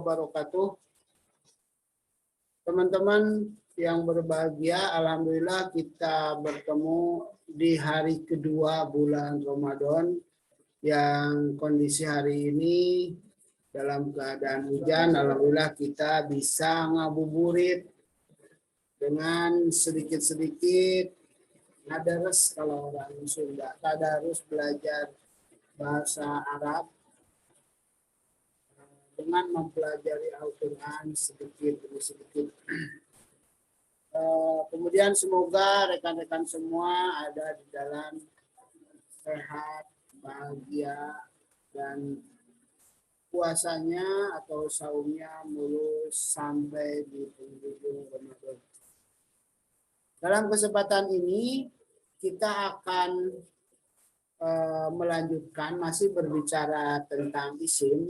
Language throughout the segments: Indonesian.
wabarakatuh. Teman-teman yang berbahagia, alhamdulillah kita bertemu di hari kedua bulan Ramadan yang kondisi hari ini dalam keadaan hujan. Alhamdulillah kita bisa ngabuburit dengan sedikit-sedikit tadarus, kalau orang Sunda tadarus, belajar bahasa Arab dengan mempelajari Al-Quran sedikit demi sedikit. Kemudian semoga rekan-rekan semua ada di dalam sehat, bahagia, dan puasanya atau saumnya mulus sampai di penghujung Ramadan. Dalam kesempatan ini kita akan melanjutkan, masih berbicara tentang isim.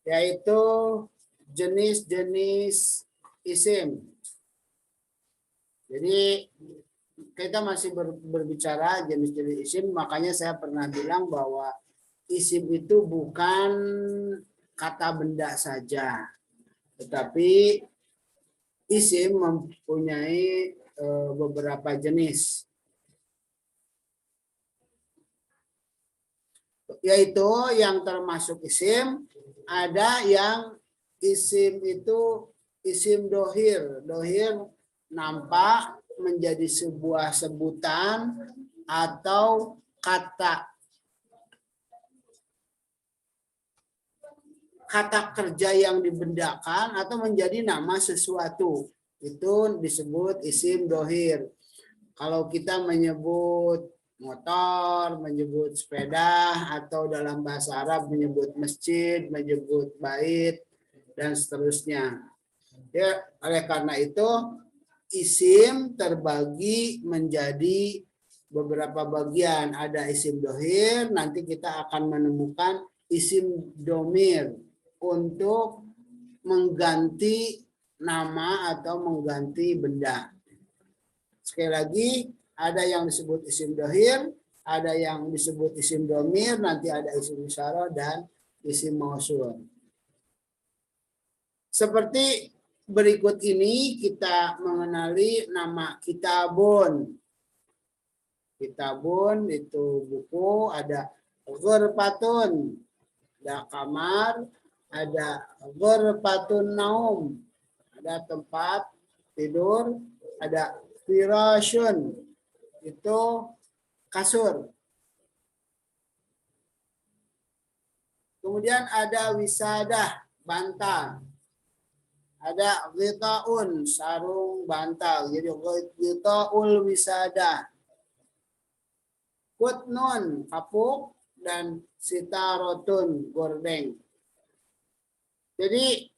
Yaitu jenis-jenis isim. Jadi kita masih berbicara jenis-jenis isim, makanya saya pernah bilang bahwa isim itu bukan kata benda saja, tetapi isim mempunyai beberapa jenis. Yaitu yang termasuk isim, ada yang isim itu isim dohir. Dohir nampak menjadi sebuah sebutan atau kata kerja yang dibendakan atau menjadi nama sesuatu. Itu disebut isim dohir. Kalau kita menyebut motor, menyebut sepeda, atau dalam bahasa Arab menyebut masjid, menyebut bait, dan seterusnya. Ya, oleh karena itu isim terbagi menjadi beberapa bagian. Ada isim dohir, nanti kita akan menemukan isim domir untuk mengganti nama atau mengganti benda. Sekali lagi, ada yang disebut isim dohir, ada yang disebut isim domir, nanti ada isim isyarah dan isim mausul. Seperti berikut ini kita mengenali nama kitabun. Kitabun itu buku, ada ghurfatun, ada kamar, ada ghurfatun naum, ada tempat tidur, ada firashun, itu kasur. Kemudian ada wisadah, bantal. Ada ghitaun, sarung bantal. Jadi ghitaul wisadah. Kutnun, kapuk, dan sitarotun, gordeng. Jadi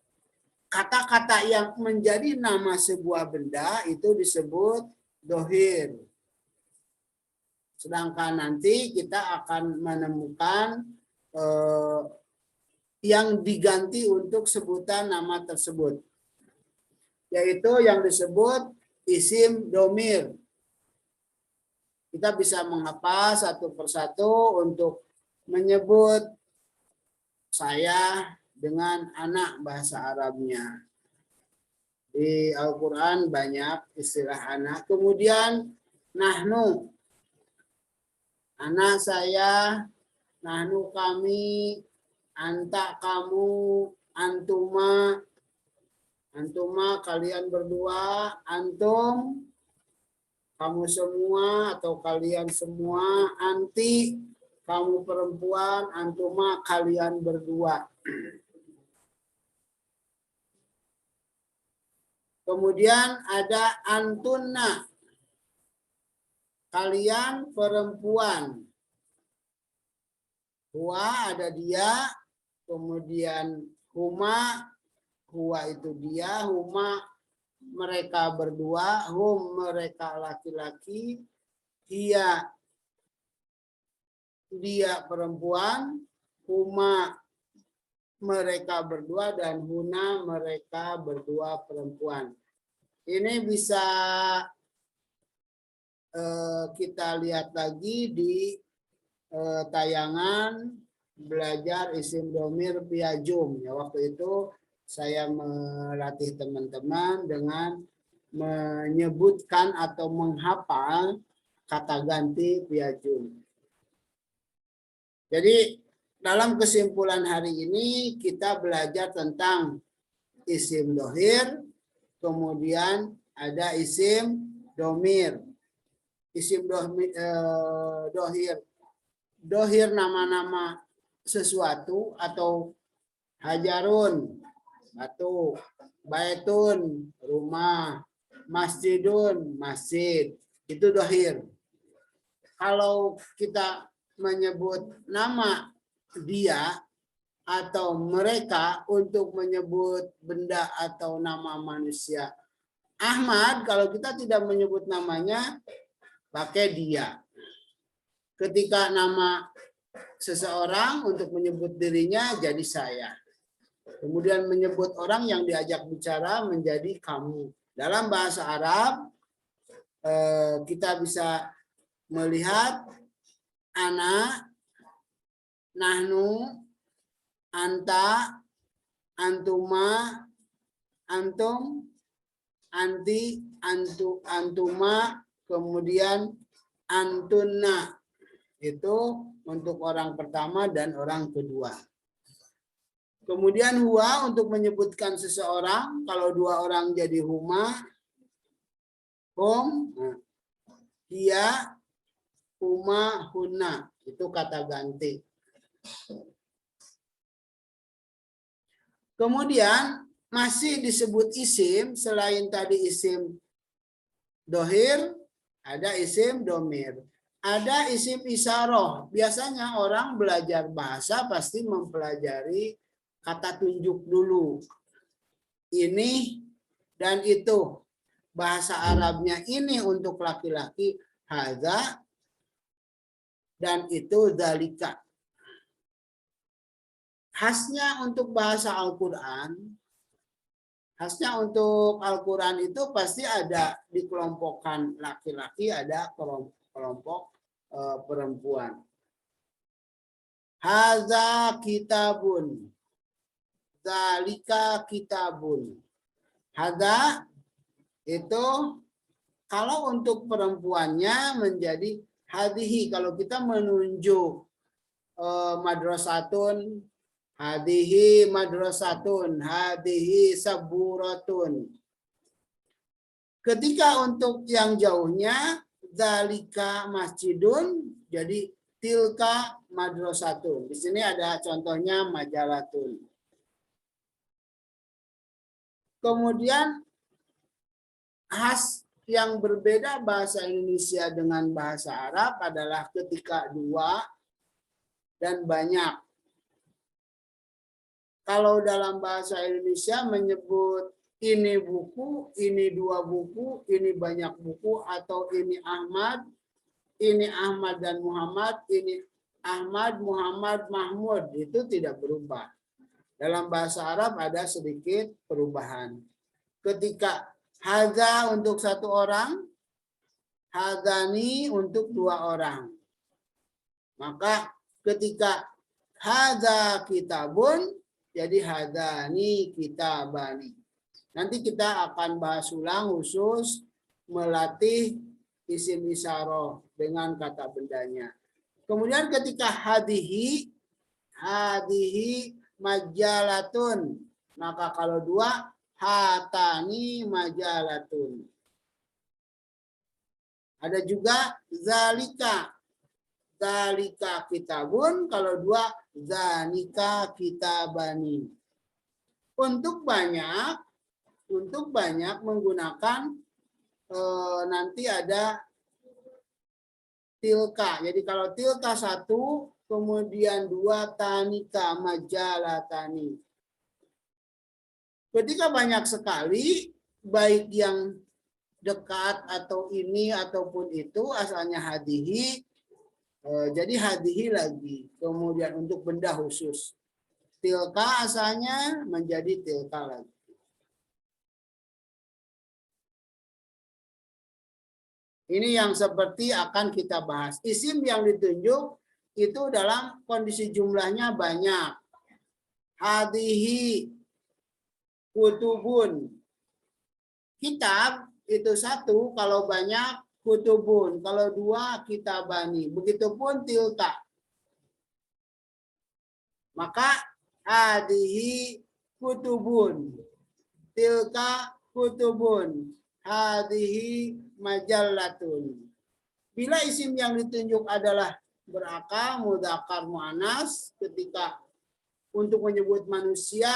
kata-kata yang menjadi nama sebuah benda itu disebut dohir. Sedangkan nanti kita akan menemukan yang diganti untuk sebutan nama tersebut. Yaitu yang disebut isim domir. Kita bisa menghafal satu persatu untuk menyebut saya dengan anak bahasa Arabnya. Di Al-Quran banyak istilah anak. Kemudian nahnu, anak saya, nahnu kami, anta kamu, antuma, antuma kalian berdua, antum kamu semua atau kalian semua, anti kamu perempuan, antuma kalian berdua. Kemudian ada antunna, kalian perempuan. Huwa ada dia, kemudian huma, huwa itu dia, huma mereka berdua, hum mereka laki-laki, dia perempuan, huma mereka berdua, dan huna mereka berdua perempuan. Ini bisa kita lihat lagi di tayangan belajar isim domir piajum. Ya, waktu itu saya melatih teman-teman dengan menyebutkan atau menghafal kata ganti piajum. Jadi dalam kesimpulan hari ini kita belajar tentang isim dohir, kemudian ada isim domir. Isim dohir. Dohir nama-nama sesuatu atau hajarun, batu, baitun, rumah, masjidun, masjid. Itu dohir. Kalau kita menyebut nama dia atau mereka untuk menyebut benda atau nama manusia. Ahmad, kalau kita tidak menyebut namanya, pakai dia. Ketika nama seseorang untuk menyebut dirinya jadi saya. Kemudian menyebut orang yang diajak bicara menjadi kamu. Dalam bahasa Arab, kita bisa melihat ana, nahnu, anta, antuma, antum, anti, antuma, kemudian antunna. Itu untuk orang pertama dan orang kedua. Kemudian huwa untuk menyebutkan seseorang. Kalau dua orang jadi huma, hum, dia, huma, hunna. Itu kata ganti. Kemudian masih disebut isim, selain tadi isim dohir, ada isim domir. Ada isim isyarah. Biasanya orang belajar bahasa pasti mempelajari kata tunjuk dulu. Ini dan itu. Bahasa Arabnya ini untuk laki-laki hadza dan itu dzalika. Khasnya untuk bahasa Al-Quran, khasnya untuk Al-Quran itu pasti ada dikelompokkan laki-laki, ada kelompok perempuan. Hadza kitabun, dzalika kitabun. Hadza itu kalau untuk perempuannya menjadi hadihi. Kalau kita menunjuk madrasatun, hadihi madrasatun, hadihi saburatun. Ketika untuk yang jauhnya, dzalika masjidun, jadi tilka madrasatun. Di sini ada contohnya majalatun. Kemudian khas yang berbeda bahasa Indonesia dengan bahasa Arab adalah ketika dua dan banyak. Kalau dalam bahasa Indonesia menyebut ini buku, ini dua buku, ini banyak buku, atau ini Ahmad dan Muhammad, ini Ahmad, Muhammad, Mahmud, itu tidak berubah. Dalam bahasa Arab ada sedikit perubahan. Ketika hadza untuk satu orang, hadzani untuk dua orang. Maka ketika hadza kitabun, jadi hadzani kitabani. Nanti kita akan bahas ulang khusus melatih isim isyarah dengan kata bendanya. Kemudian ketika hadihi majalatun. Maka kalau dua, hatani majalatun. Ada juga zalika. Zalika kitabun. Kalau dua, zanika kitabani. Untuk banyak menggunakan nanti ada tilka. Jadi kalau tilka satu, kemudian dua, tanika majalatani. Ketika banyak sekali, baik yang dekat atau ini ataupun itu, asalnya hadihi, jadi hadihi lagi. Kemudian untuk benda khusus, tilka asalnya menjadi tilka lagi. Ini yang seperti akan kita bahas. Isim yang ditunjuk itu dalam kondisi jumlahnya banyak. Hadihi kutubun. Kitab itu satu, kalau banyak kutubun. Kalau dua kitabani. Begitupun tilka. Maka hadihi kutubun. Tilka kutubun. Hadihi majallatun. Bila isim yang ditunjuk adalah berakal, mudzakkar, muannas, ketika untuk menyebut manusia,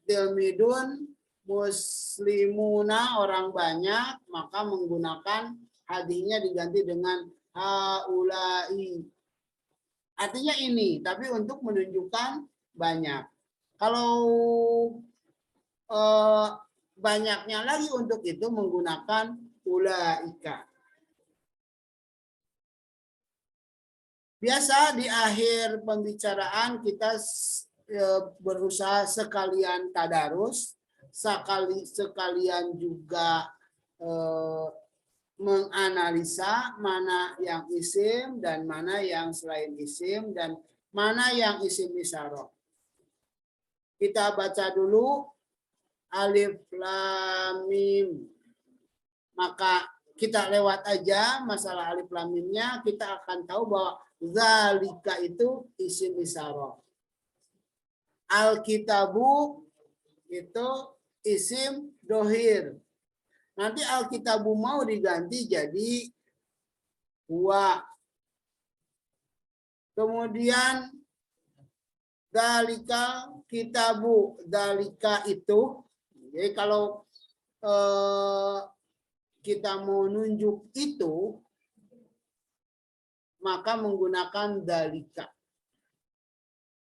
tilmidun, muslimuna, orang banyak, maka menggunakan hadinya diganti dengan haulai. Artinya ini, tapi untuk menunjukkan banyak. Kalau banyaknya lagi untuk itu menggunakan ulaika. Biasa di akhir pembicaraan kita berusaha sekalian tadarus, sekalian juga menganalisa mana yang isim dan mana yang selain isim dan mana yang isim isyarah. Kita baca dulu alif lam mim. Maka kita lewat aja masalah alif lam mimnya, kita akan tahu bahwa zalika itu isim isyarah. Alkitabu itu isim dohir. Nanti alkitabu mau diganti jadi huwa. Kemudian dalika kitabu, dalika itu. Jadi kalau kita mau nunjuk itu, maka menggunakan dalika.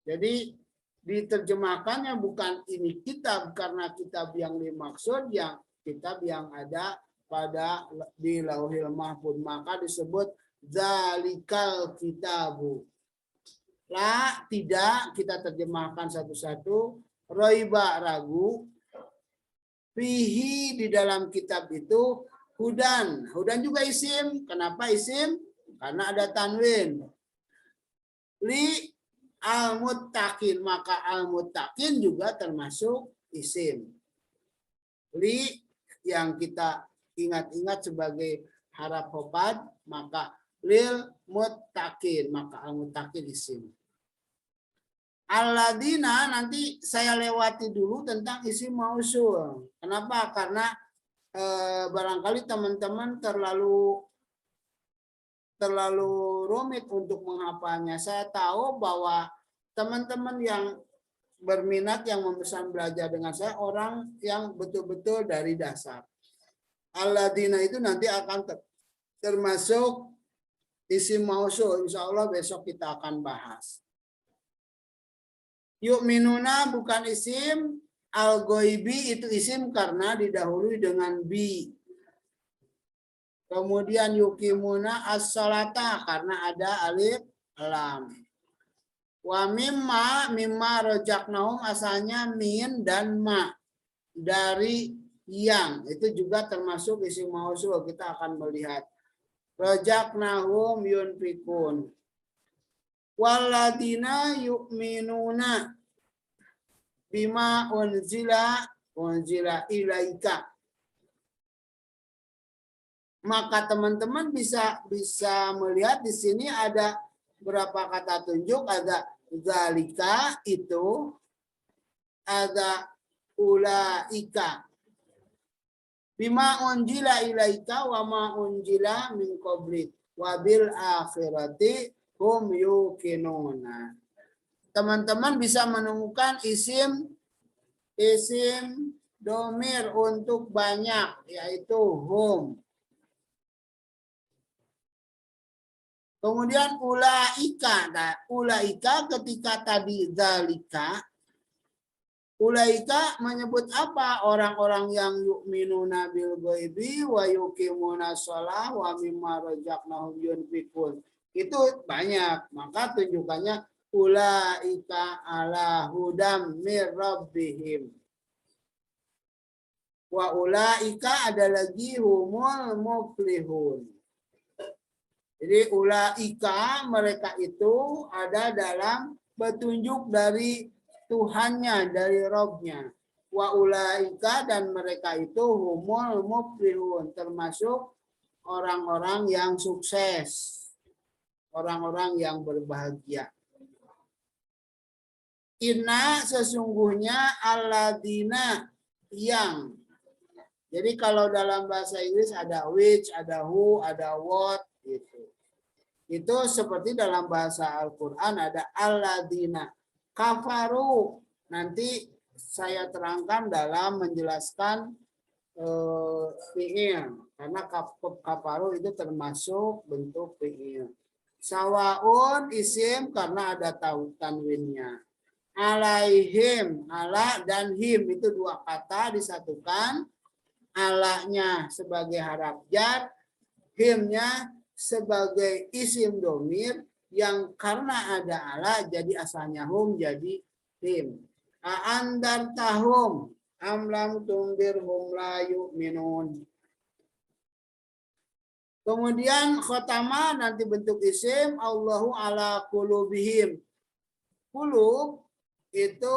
Jadi diterjemahkannya bukan ini kitab karena kitab yang dimaksud yang kitab yang ada pada di Lauhil Mahfuz, maka disebut zalikal kitabu. La, tidak, kita terjemahkan satu-satu. Roiba, ragu. Fihi, di dalam kitab itu hudan. Hudan juga isim. Kenapa isim? Karena ada tanwin. Li al-muttaqin, maka al-muttaqin juga termasuk isim. Li yang kita ingat-ingat sebagai haraf hofad, maka lil muttaqin, maka al-muttaqin isim. Alladzina nanti saya lewati dulu tentang isim mausul. Kenapa? Karena barangkali teman-teman terlalu rumit untuk menghafalnya. Saya tahu bahwa teman-teman yang berminat yang memesan belajar dengan saya orang yang betul-betul dari dasar. Alladzina itu nanti akan termasuk isim mausul. Insya Allah besok kita akan bahas. Yu'minuna bukan isim, al-ghaibi itu isim karena didahului dengan bi. Kemudian yukimuna as-salata karena ada alif lam. Wa mimma rojaknahum asalnya min dan ma dari yang itu juga termasuk isim mausul, kita akan melihat. Rojaknahum yunfikun. Waladina yu'minuna bima unzila ilaika. Maka teman-teman bisa melihat di sini ada berapa kata tunjuk, ada zalika itu, ada ulaika. Bima unzila ilaika wa ma unzila min qablik wa bil akhirati hum yuqinuna. Teman-teman bisa menemukan isim domir untuk banyak, yaitu hum. Kemudian ulaika. Nah, ulaika ketika tadi zalika, ulaika menyebut apa? Orang-orang yang yu'minuna bil ghaibi wa yuqimuna shalah wa mimma razaqnahum yunfikun. Itu banyak, maka tunjukannya ulaika ala hudam mir rabbihim. Wa ulaika ada lagi humul muflihun. Jadi ulaika mereka itu ada dalam petunjuk dari Tuhannya, dari Robnya. Wa ulaika dan mereka itu humul muflihun, termasuk orang-orang yang sukses, orang-orang yang berbahagia. Inna sesungguhnya alladzina yang. Jadi kalau dalam bahasa Inggris ada which, ada who, ada what gitu. Itu seperti dalam bahasa Al-Qur'an ada alladzina kafaru. Nanti saya terangkan dalam menjelaskan fi'il karena kafaru itu termasuk bentuk fi'il. Sawaun isim karena ada tanwinnya. Alaihim, ala dan him itu dua kata disatukan. Alanya sebagai haraf jar, himnya sebagai isim domir yang karena ada ala jadi asalnya hum jadi him. Andar tahum amlam tumbir hum la yu'minun. Kemudian khotama nanti bentuk isim Allahu ala qulubihim. Qulub itu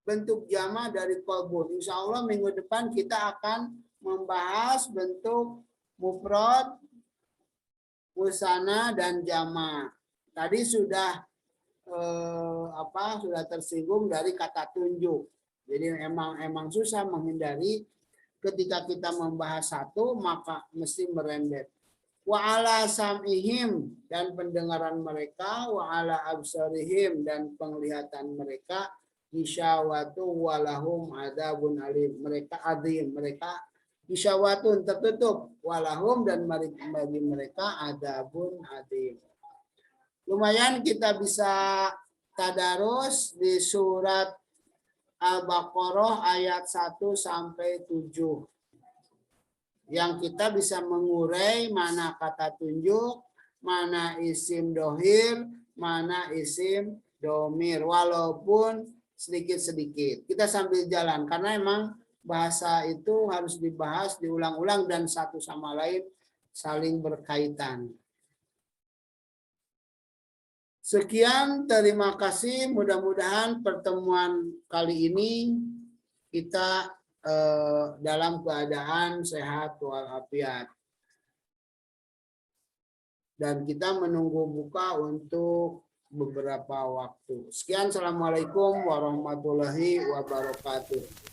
bentuk jama dari qalbun. Insya Allah minggu depan kita akan membahas bentuk mufrad, musana dan jama. Tadi sudah sudah tersinggung dari kata tunjuk. Jadi emang susah menghindari ketika kita membahas satu maka mesti merembet. Wa ala sam'ihim dan pendengaran mereka, wa ala absarihim dan penglihatan mereka, isyawatu walahum adabun alim. Mereka adim, mereka isyawatun tertutup, walahum dan bagi mereka adabun adim. Lumayan kita bisa tadarus di surat Al-Baqarah ayat 1 sampai 7. Yang kita bisa mengurai mana kata tunjuk, mana isim dohir, mana isim domir, walaupun sedikit-sedikit. Kita sambil jalan, karena emang bahasa itu harus dibahas, diulang-ulang, dan satu sama lain saling berkaitan. Sekian, terima kasih. Mudah-mudahan pertemuan kali ini kita dalam keadaan sehat walafiat. Dan kita menunggu buka untuk beberapa waktu. Sekian, assalamualaikum warahmatullahi wabarakatuh.